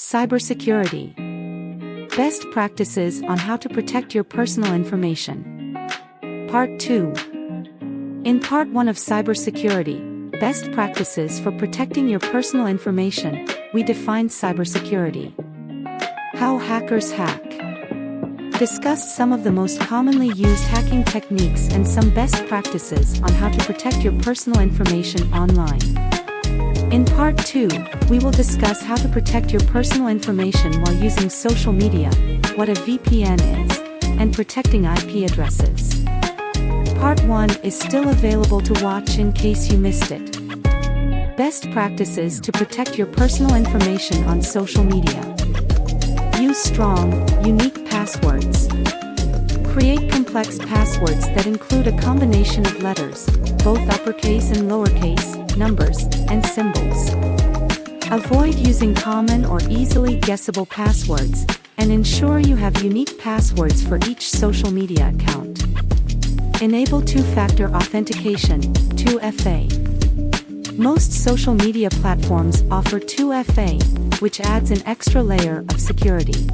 Cybersecurity Best Practices on how to protect your personal information. Part 2. In Part 1 of Cybersecurity Best Practices for protecting your personal information, we defined cybersecurity. How hackers hack. Discussed some of the most commonly used hacking techniques and some best practices on how to protect your personal information online. In Part 2, we will discuss how to protect your personal information while using social media, what a VPN is, and protecting IP addresses. Part 1 is still available to watch in case you missed it. Best practices to protect your personal information on social media. Use strong, unique passwords. Create complex passwords that include a combination of letters, both uppercase and lowercase, numbers, and symbols. Avoid using common or easily guessable passwords, and ensure you have unique passwords for each social media account. Enable two-factor authentication, 2FA. Most social media platforms offer 2FA, which adds an extra layer of security.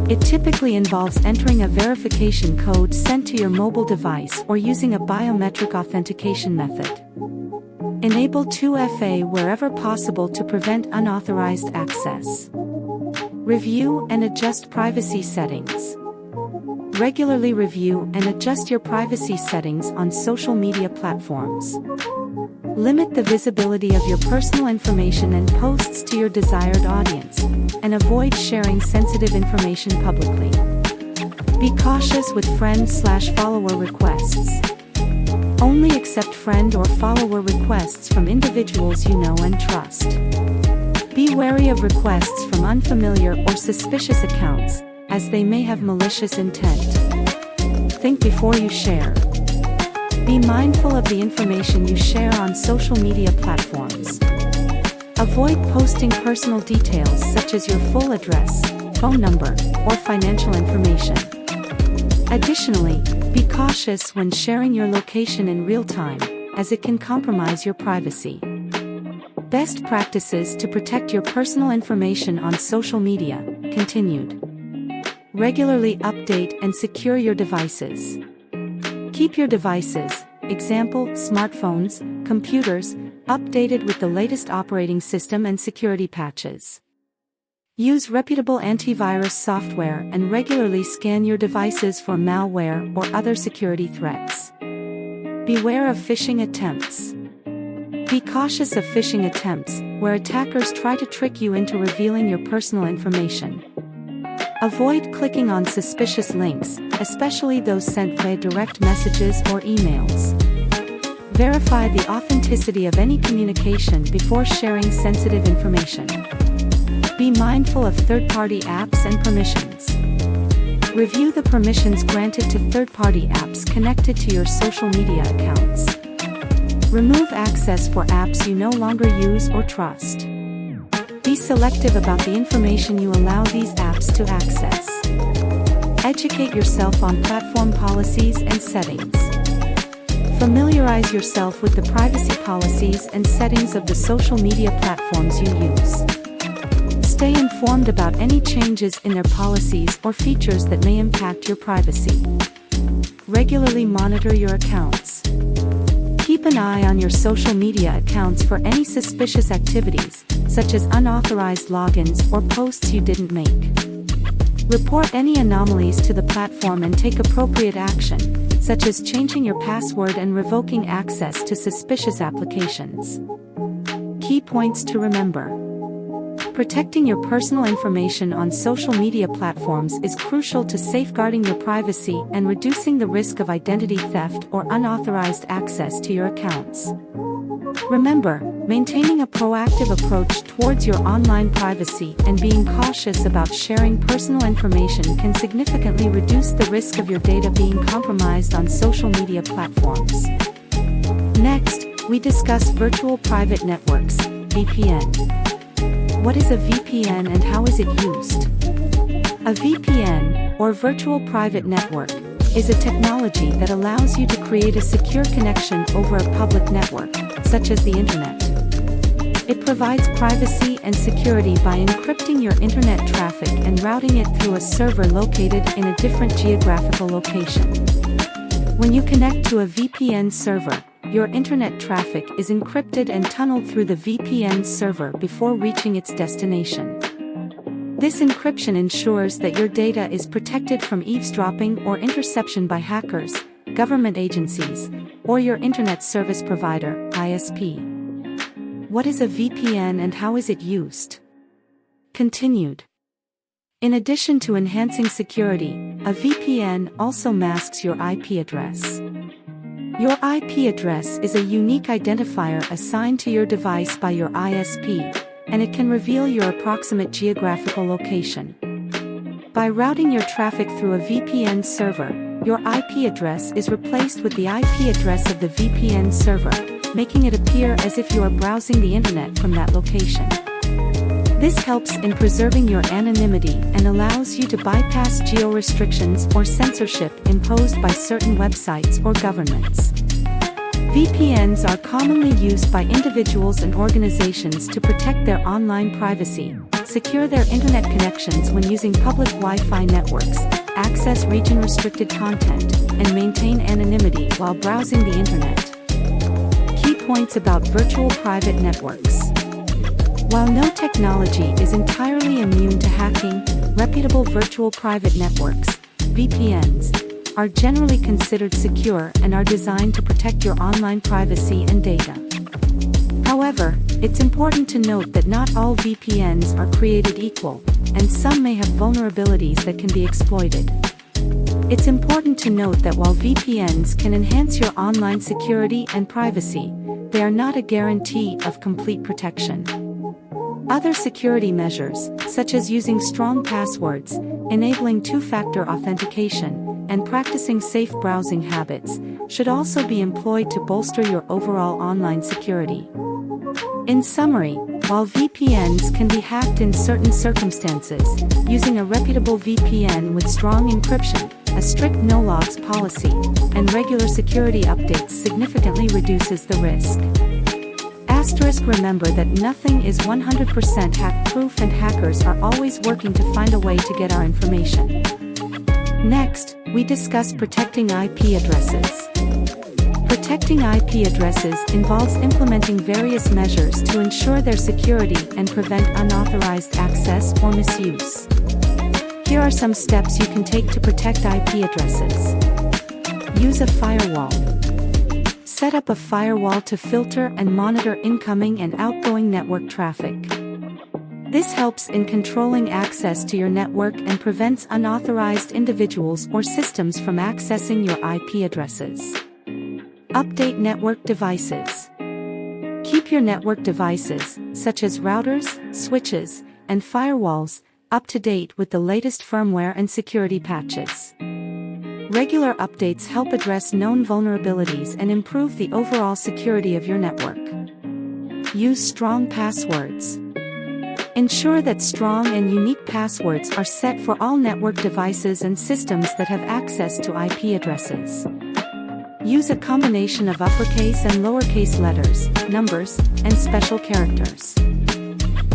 It typically involves entering a verification code sent to your mobile device or using a biometric authentication method. Enable 2FA wherever possible to prevent unauthorized access. Review and adjust privacy settings. Regularly review and adjust your privacy settings on social media platforms. Limit the visibility of your personal information and posts to your desired audience, and avoid sharing sensitive information publicly. Be cautious with friend/follower requests. Only accept friend or follower requests from individuals you know and trust. Be wary of requests from unfamiliar or suspicious accounts, as they may have malicious intent. Think before you share. Be mindful of the information you share on social media platforms. Avoid posting personal details such as your full address, phone number, or financial information. Additionally, be cautious when sharing your location in real time, as it can compromise your privacy. Best practices to protect your personal information on social media, continued. Regularly update and secure your devices. Keep your devices, example, smartphones, computers, updated with the latest operating system and security patches. Use reputable antivirus software and regularly scan your devices for malware or other security threats. Beware of phishing attempts. Be cautious of phishing attempts, where attackers try to trick you into revealing your personal information. Avoid clicking on suspicious links, especially those sent via direct messages or emails. Verify the authenticity of any communication before sharing sensitive information. Be mindful of third-party apps and permissions. Review the permissions granted to third-party apps connected to your social media accounts. Remove access for apps you no longer use or trust. Be selective about the information you allow these apps to access. Educate yourself on platform policies and settings. Familiarize yourself with the privacy policies and settings of the social media platforms you use. Stay informed about any changes in their policies or features that may impact your privacy. Regularly monitor your accounts. Keep an eye on your social media accounts for any suspicious activities, such as unauthorized logins or posts you didn't make. Report any anomalies to the platform and take appropriate action, such as changing your password and revoking access to suspicious applications. Key points to remember. Protecting your personal information on social media platforms is crucial to safeguarding your privacy and reducing the risk of identity theft or unauthorized access to your accounts. Remember, maintaining a proactive approach towards your online privacy and being cautious about sharing personal information can significantly reduce the risk of your data being compromised on social media platforms. Next, we discuss virtual private networks, VPN. What is a VPN and how is it used? A VPN, or virtual private network, is a technology that allows you to create a secure connection over a public network, such as the internet. It provides privacy and security by encrypting your internet traffic and routing it through a server located in a different geographical location. When you connect to a VPN server, your internet traffic is encrypted and tunneled through the VPN server before reaching its destination. This encryption ensures that your data is protected from eavesdropping or interception by hackers, government agencies, or your internet service provider, ISP. What is a VPN and how is it used? Continued. In addition to enhancing security, a VPN also masks your IP address. Your IP address is a unique identifier assigned to your device by your ISP, and it can reveal your approximate geographical location. By routing your traffic through a VPN server, your IP address is replaced with the IP address of the VPN server, making it appear as if you are browsing the internet from that location. This helps in preserving your anonymity and allows you to bypass geo-restrictions or censorship imposed by certain websites or governments. VPNs are commonly used by individuals and organizations to protect their online privacy, secure their internet connections when using public Wi-Fi networks, access region-restricted content, and maintain anonymity while browsing the internet. Key points about virtual private networks. While no technology is entirely immune to hacking, reputable virtual private networks, VPNs, are generally considered secure and are designed to protect your online privacy and data. However, it's important to note that not all VPNs are created equal, and some may have vulnerabilities that can be exploited. It's important to note that while VPNs can enhance your online security and privacy, they are not a guarantee of complete protection. Other security measures, such as using strong passwords, enabling two-factor authentication, and practicing safe browsing habits, should also be employed to bolster your overall online security. In summary, while VPNs can be hacked in certain circumstances, using a reputable VPN with strong encryption, a strict no-logs policy, and regular security updates significantly reduces the risk. Remember that nothing is 100% hack-proof and hackers are always working to find a way to get our information. Next, we discuss protecting IP addresses. Protecting IP addresses involves implementing various measures to ensure their security and prevent unauthorized access or misuse. Here are some steps you can take to protect IP addresses. Use a firewall. Set up a firewall to filter and monitor incoming and outgoing network traffic. This helps in controlling access to your network and prevents unauthorized individuals or systems from accessing your IP addresses. Update network devices. Keep your network devices, such as routers, switches, and firewalls, up to date with the latest firmware and security patches. Regular updates help address known vulnerabilities and improve the overall security of your network. Use strong passwords. Ensure that strong and unique passwords are set for all network devices and systems that have access to IP addresses. Use a combination of uppercase and lowercase letters, numbers, and special characters.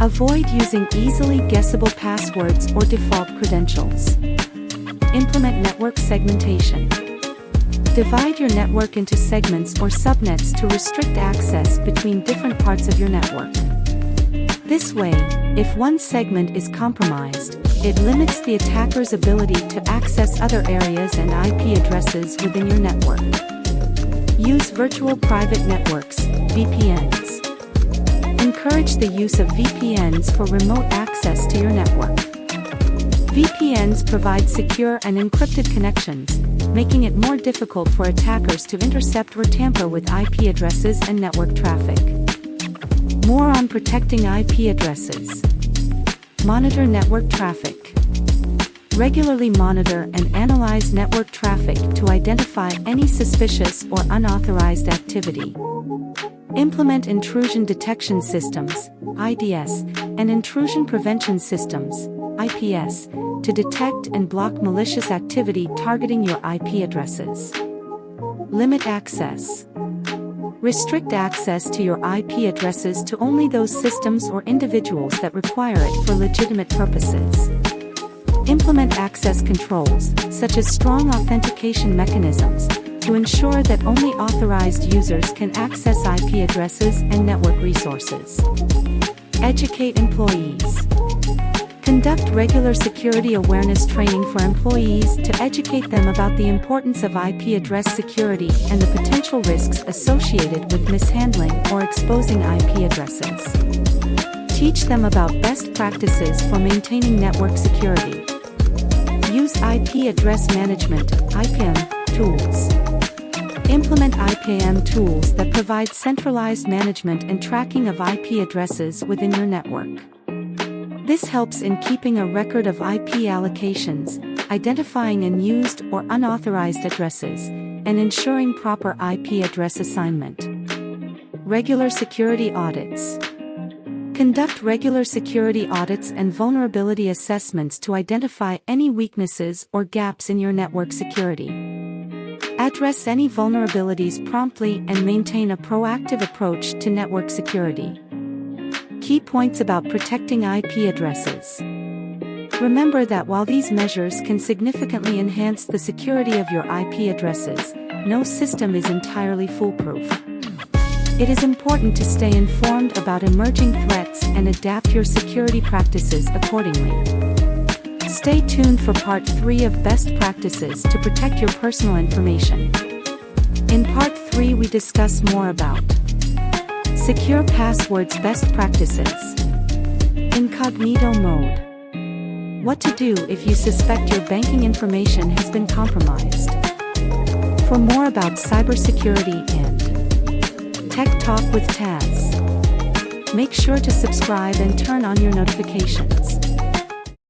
Avoid using easily guessable passwords or default credentials. Implement network segmentation. Divide your network into segments or subnets to restrict access between different parts of your network. This way, if one segment is compromised, it limits the attacker's ability to access other areas and IP addresses within your network. Use virtual private networks, VPNs. Encourage the use of VPNs for remote access to your network. VPNs provide secure and encrypted connections, making it more difficult for attackers to intercept or tamper with IP addresses and network traffic. More on protecting IP addresses. Monitor network traffic. Regularly monitor and analyze network traffic to identify any suspicious or unauthorized activity. Implement intrusion detection systems, IDS, and intrusion prevention systems, IPS, to detect and block malicious activity targeting your IP addresses. Limit access. Restrict access to your IP addresses to only those systems or individuals that require it for legitimate purposes. Implement access controls, such as strong authentication mechanisms, to ensure that only authorized users can access IP addresses and network resources. Educate employees. Conduct regular security awareness training for employees to educate them about the importance of IP address security and the potential risks associated with mishandling or exposing IP addresses. Teach them about best practices for maintaining network security. Use IP address management (IPM) tools. Implement IPM tools that provide centralized management and tracking of IP addresses within your network. This helps in keeping a record of IP allocations, identifying unused or unauthorized addresses, and ensuring proper IP address assignment. Regular security audits. Conduct regular security audits and vulnerability assessments to identify any weaknesses or gaps in your network security. Address any vulnerabilities promptly and maintain a proactive approach to network security. Key points about protecting IP addresses. Remember that while these measures can significantly enhance the security of your IP addresses, no system is entirely foolproof. It is important to stay informed about emerging threats and adapt your security practices accordingly. Stay tuned for Part 3 of Best Practices to protect your personal information. In Part 3 we discuss more about Secure Passwords Best Practices. Incognito Mode. What to do if you suspect your banking information has been compromised. For more about cybersecurity and Tech Talk with Taz, make sure to subscribe and turn on your notifications.